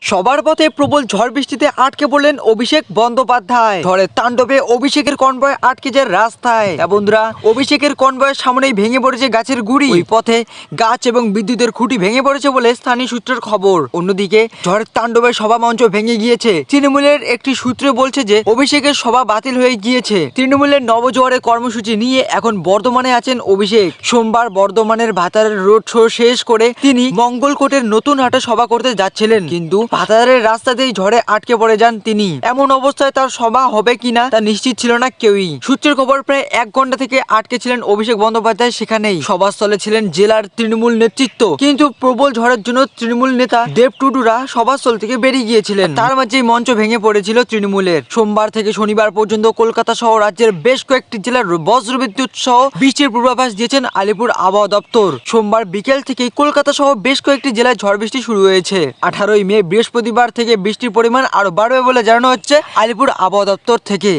সবার পথে প্রবল ঝড় বৃষ্টিতে আটকে পড়লেন অভিষেক বন্দ্যোপাধ্যায়। ঝড়ের তাণ্ডবে অভিষেকের কনভয় আটকে যায় রাস্তায়। বন্ধুরা, অভিষেকের কনভয়ের সামনেই ভেঙে পড়েছে গাছের গুড়ি। ওই পথে গাছ এবং বিদ্যুতের খুঁটি ভেঙে পড়েছে বলে স্থানীয় সূত্রের খবর। অন্যদিকে ঝড়ের তাণ্ডবে সভা মঞ্চ ভেঙে গিয়েছে। তৃণমূলের একটি সূত্রে বলছে যে অভিষেকের সভা বাতিল হয়ে গিয়েছে। তৃণমূলের নবজোয়ারের কর্মসূচি নিয়ে এখন বর্ধমানে আছেন অভিষেক। সোমবার বর্ধমানের ভাতারের রোড শো শেষ করে তিনি মঙ্গলকোটের নতুন হাটে সভা করতে যাচ্ছিলেন, কিন্তু ভাতারের রাস্তাতেই ঝড়ে আটকে পড়ে যান তিনি। এমন অবস্থায় তার সভা হবে কিনা তা নিশ্চিত ছিল না কেউই। সূত্রের খবর, প্রায় 1 ঘন্টা থেকে আটকে ছিলেন অভিষেক বন্দ্যোপাধ্যায় সেখানেই। সভাস্থলে ছিলেন জেলার তৃণমূল নেতৃত্ব, কিন্তু প্রবল ঝড়ের জন্য তৃণমূল নেতা দেব টুডুরা সভাস্থল থেকে বেরিয়ে গিয়েছিলেন। তার মাঝেই মঞ্চ ভেঙে পড়েছিল তৃণমূলের। সোমবার থেকে শনিবার পর্যন্ত কলকাতা সহ রাজ্যের বেশ কয়েকটি জেলার বজ্রবিদ্যুৎ সহ বৃষ্টির পূর্বাভাস দিয়েছেন আলিপুর আবহাওয়া দপ্তর। সোমবার বিকেল থেকে কলকাতা সহ বেশ কয়েকটি জেলায় ঝড় বৃষ্টি শুরু হয়েছে। 18ই মে বৃহস্পতিবার থেকে বৃষ্টির পরিমাণ আরো বাড়বে বলে জানানো হচ্ছে আলিপুর আবহাওয়া দপ্তর থেকে।